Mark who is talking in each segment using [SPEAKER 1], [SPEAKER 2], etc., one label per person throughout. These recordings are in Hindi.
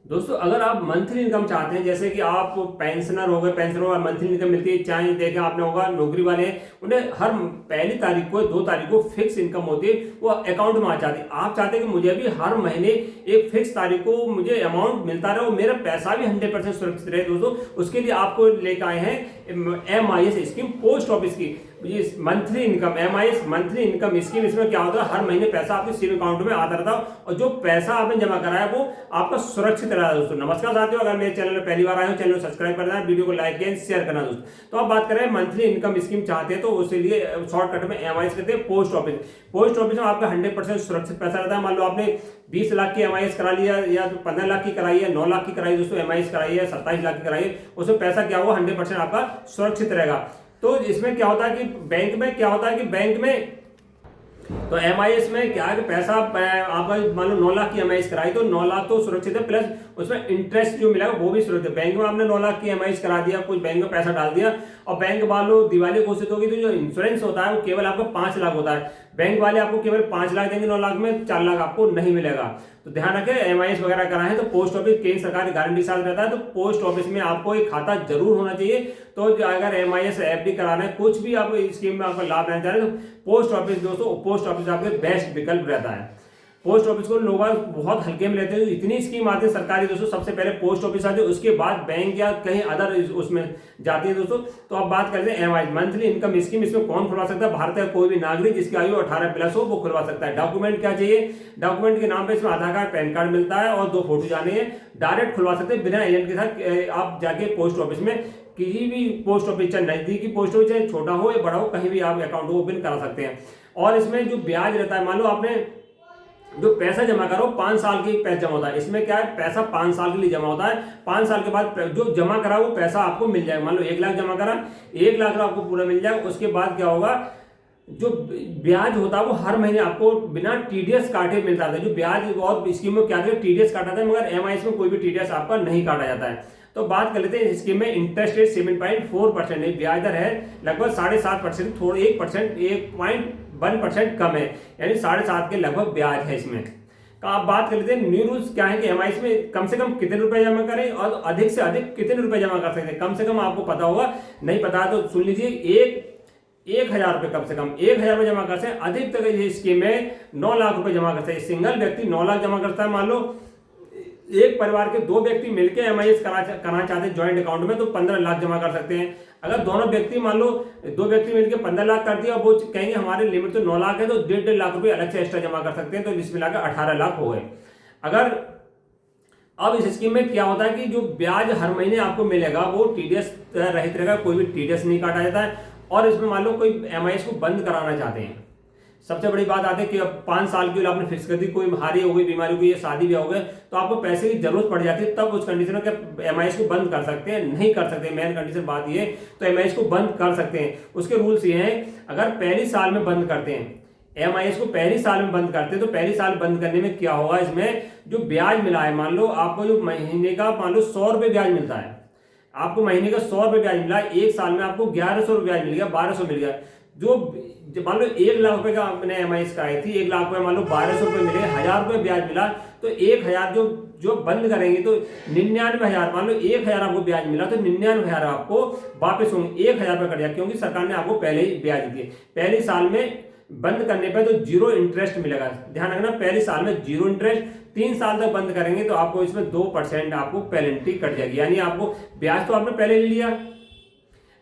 [SPEAKER 1] दोस्तों अगर आप मंथली इनकम चाहते हैं, जैसे कि आप पेंशनर हो गए, पेंशनर को मंथली इनकम मिलती है, चाहे देखें आपने होगा नौकरी वाले हैं, उन्हें हर पहली तारीख को 2 तारीख को फिक्स इनकम होती है, वो अकाउंट में आ जाती है। आप चाहते हैं कि मुझे भी हर महीने एक फिक्स तारीख को मुझे अमाउंट मिलता रहे और मेरा पैसा भी 100% सुरक्षित रहे। दोस्तों उसके लिए आपको लेकर आए हैं MIS स्कीम, पोस्ट ऑफिस की monthly income. MIS monthly income scheme, इसमें क्या होता है, हर महीने पैसा आपके सेविंग अकाउंट में आता रहता है और जो पैसा आपने जमा कराया वो आपका सुरक्षित रहा है। दोस्तों नमस्कार साथियों, अगर मेरे चैनल में पहली बार आए हो, चैनल को सब्सक्राइब करना है, वीडियो को लाइक एंड शेयर करना। दोस्तों तो आप बात करें मंथली इनकम स्कीम चाहते हैं तो उसके लिए शॉर्टकट में MIS कहते हैं पोस्ट ऑफिस। पोस्ट ऑफिस में आपका 100% सुरक्षित पैसा रहता है। मान लो आपने 20 लाख की MIS करा लिया, या 15 लाख की कराई है, 9 लाख की कराई दोस्तों MIS कराई है, 27 लाख की कराई है, उसमें पैसा क्या होगा, 100% आपका सुरक्षित रहेगा। तो इसमें क्या होता है कि बैंक में क्या होता है कि बैंक में तो MIS में क्या है कि पैसा आपका मान लो 9 लाख की MIS कराई तो 9 लाख तो सुरक्षित है, प्लस उसमें इंटरेस्ट जो मिलेगा वो भी सुरक्षित है। बैंक में आपने 9 लाख की MIS करा दिया, कुछ बैंक में पैसा डाल दिया और बैंक मान लो दिवाली घोषित होगी तो जो इंश्योरेंस होता है वो केवल आपका 5 लाख होता है। बैंक वाले आपको केवल 5 लाख देंगे, 9 लाख में 4 लाख आपको नहीं मिलेगा। तो ध्यान रखें, MIS वगैरह कराएं तो पोस्ट ऑफिस केंद्र सरकार की गारंटी साथ रहता है, तो पोस्ट ऑफिस में आपको एक खाता जरूर होना चाहिए। तो अगर MIS FD कराना है, कुछ भी आप स्कीम में आपका लाभ लेना चाह रहे हैं तो पोस्ट ऑफिस, दोस्तों पोस्ट ऑफिस आपके बेस्ट विकल्प रहता है। पोस्ट ऑफिस को लोग बहुत हल्के में लेते हैं, इतनी स्कीम आती है सरकारी। दोस्तों सबसे पहले पोस्ट ऑफिस आती है, उसके बाद बैंक या कहीं अदर उसमें जाती है। दोस्तों तो आप बात करते हैं MIS मंथली इनकम स्कीम, इसमें कौन खुलवा सकता है, भारत का कोई भी नागरिक जिसकी आयु 18+ हो वो खुलवा सकता है। डॉक्यूमेंट क्या चाहिए, डॉक्यूमेंट के नाम पे इसमें आधार कार्ड, पैन कार्ड मिलता है और 2 फोटो जाने हैं। डायरेक्ट खुलवा सकते हैं बिना एजेंट के साथ। आप जाके पोस्ट ऑफिस में किसी भी पोस्ट ऑफिस, चाहे नजदीकी पोस्ट ऑफिस, चाहे छोटा हो या बड़ा हो, कहीं भी आप अकाउंट ओपन करा सकते हैं। और इसमें जो ब्याज रहता है, मान लो आपने जो पैसा जमा करो 5 साल के पैसा जमा होता है। इसमें क्या है, पैसा 5 साल के लिए जमा होता है, 5 साल के बाद जो जमा करा वो पैसा आपको मिल जाएगा। मान लो 1 लाख जमा करा, 1 लाख आपको पूरा मिल जाएगा। उसके बाद क्या होगा, जो ब्याज होता है वो हर महीने आपको बिना TDS काटे मिलता है। जो ब्याज और स्कीम में क्या TDS काटा था, मगर MIS में कोई भी TDS आपका नहीं काटा जाता है। तो बात कर लेते हैं इस स्कीम में इंटरेस्ट रेट 7.4% ब्याज दर है, लगभग 7.5%, थोड़ा 1% कम है, यानी 7.5 के लगभग ब्याज है इसमें। तो आप बात कर लेते हैं न्यू रूल्स क्या है कि MIS में कम से कम कितने रुपए जमा करें और अधिक से अधिक कितने रुपए जमा कर सकते हैं। कम से कम आपको पता होगा, नहीं पता तो सुन लीजिए, 1,000 रुपए कम से कम 1,000 रुपए जमा कर सकते हैं। अधिक तक इस स्कीम में 9 लाख रुपए जमा कर सकते हैं। सिंगल व्यक्ति 9 लाख जमा करता है। मान लो एक परिवार के 2 व्यक्ति मिलकर MIS कराना चाहते हैं ज्वाइंट अकाउंट में, तो 15 लाख जमा कर सकते हैं। अगर दोनों व्यक्ति मान लो 2 व्यक्ति मिलकर 15 लाख कर दिया और वो कहेंगे हमारे लिमिट तो 9 लाख है, तो 1.5 लाख रुपए अलग से एक्स्ट्रा जमा कर सकते हैं, तो इसमें मिलाकर 18 लाख हो गए। अगर अब इस स्कीम में क्या होता है कि जो ब्याज हर महीने आपको मिलेगा वो TDS रहित रहेगा, कोई भी TDS नहीं काटा जाता है। और इसमें मान लो कोई MIS को बंद कराना चाहते हैं, सबसे बड़ी बात आती है कि अब 5 साल की आपने फिक्स कर दी, कोई हारी हो गई, बीमारी हो गई, शादी भी हो गए, तो आपको पैसे की जरूरत पड़ जाती है, तब उस कंडीशन में MIS को बंद कर सकते हैं, नहीं कर सकते। मेन कंडीशन बात ये, तो MIS को बंद कर सकते हैं। उसके रूल्स ये हैं, अगर पहली साल में बंद करते हैं, MIS को पहली साल में बंद करते हैं, तो पहली साल बंद करने में क्या होगा, इसमें जो ब्याज मिला है, मान लो आपको जो महीने का मान लो 100 रुपये ब्याज मिलता है, आपको महीने का 100 रुपये ब्याज मिला, एक साल में आपको 1100 रुपये ब्याज मिल गया, 1200 मिल गया। जो मान लो 1 लाख रुपए का आपने MIS कराई थी, 1 लाख रुपए मान लो 1200 रुपये मिले, 1000 रुपये ब्याज मिला, तो 1000 जो बंद करेंगे तो 99,000, मान लो 1000 आपको ब्याज मिला तो 99,000 आपको वापस होंगे, 1000 रुपये कट जाए, क्योंकि सरकार ने आपको पहले ही ब्याज दिए। पहले साल में बंद करने पे तो 0 इंटरेस्ट मिलेगा, ध्यान रखना, पहले साल में 0 इंटरेस्ट। 3 साल तक बंद करेंगे तो आपको इसमें 2% आपको पेनल्टी कट जाएगी, यानी आपको ब्याज तो आपने पहले ले लिया,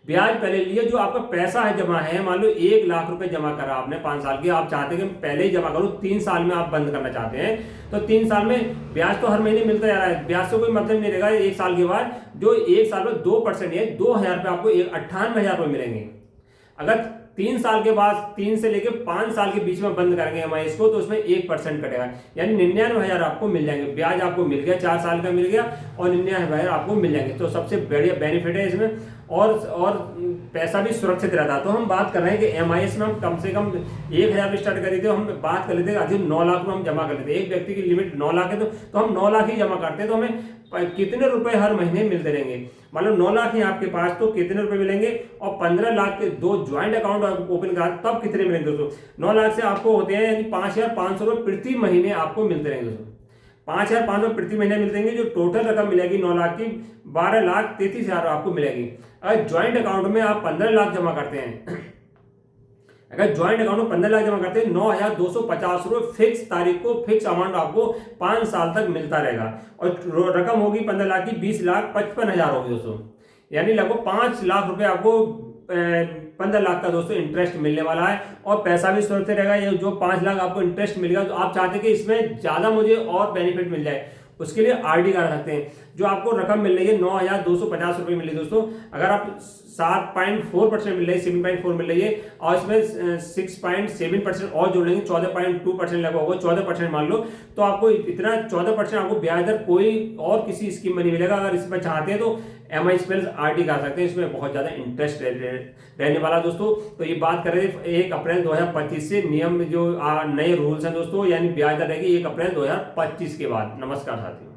[SPEAKER 1] ब्याज पहले लिए, जो आपका पैसा है जमा है, मान लो 1 लाख रुपए जमा करा आपने 5 साल की, आप चाहते हैं कि पहले ही जमा करूं, 3 साल में आप बंद करना चाहते हैं, तो 3 साल में ब्याज तो हर महीने मिलता जा रहा है, ब्याज से कोई मतलब नहीं रहेगा। 1 साल के बाद जो 1 साल में 2% है, 2,000 रुपये आपको 98,000 रुपये मिलेंगे। अगर 3 साल के बाद 3 से लेकर 5 साल के बीच में बंद करेंगे MIS को, तो उसमें 1% कटेगा, यानी 99,000 आपको मिल जाएंगे। ब्याज आपको मिल गया, 4 साल का मिल गया और 99,000 आपको मिल जाएंगे, तो सबसे बढ़िया बेनिफिट है इसमें। और पैसा भी सुरक्षित रहता है। तो हम बात कर रहे हैं कि MIS में हम कम से कम 1,000 स्टार्ट करी थे, हम बात कर लेते हैं अधिक 9 लाख में हम जमा कर लेते हैं। एक व्यक्ति की लिमिट 9 लाख है, तो हम 9 लाख ही जमा करते हैं, तो हमें कितने रुपए हर महीने मिलते रहेंगे। मान लो 9 लाख है आपके पास, तो कितने रुपए मिलेंगे, और 15 लाख के 2 ज्वाइंट अकाउंट ओपन करा तब कितने मिलेंगे दोस्तों। 9 लाख से आपको होते हैं यानी 5,500 रुपये प्रति महीने आपको मिलते रहेंगे दोस्तों। 5,500 प्रति महीने मिल देंगे। जो टोटल रकम मिलेगी 9 लाख की 12,33,000 आपको मिलेगी। अगर ज्वाइंट अकाउंट में आप 15 लाख जमा करते हैं, अगर ज्वाइंट अकाउंट में 15 लाख जमा करते हैं, 9,250 रुपये फिक्स तारीख को फिक्स अमाउंट आपको 5 साल तक मिलता रहेगा। और रकम होगी 15 लाख की 20,55,000 होगी दोस्तों, यानी लगभग 5 लाख रुपए आपको 15 लाख का दोस्तों इंटरेस्ट मिलने वाला है। और पैसा भी सुरक्षित रहेगा। ये जो 5 लाख आपको इंटरेस्ट मिलेगा, तो आप चाहते हैं कि इसमें ज्यादा मुझे और बेनिफिट मिल जाए, उसके लिए आरडी करा सकते हैं। जो आपको रकम मिल रही है 9,250 रुपये मिल रही है दोस्तों, अगर आप 7.4% मिल रही है, 7.4 मिल रही है, और इसमें 6.7% और जोड़ लेंगे, 14.2% लगा होगा, 14% मान लो, तो आपको इतना 14% आपको ब्याज दर कोई और किसी स्कीम में नहीं मिलेगा। अगर इसमें चाहते हैं तो MIS प्लस आरडी कर सकते हैं, इसमें बहुत ज्यादा इंटरेस्ट रहने वाला दोस्तों। तो ये बात कर रहे थे 1 अप्रैल 2025 से नियम जो नए रूल्स हैं दोस्तों, यानी ब्याज दर रहेगी 1 अप्रैल 2025 के बाद। नमस्कार साथियों।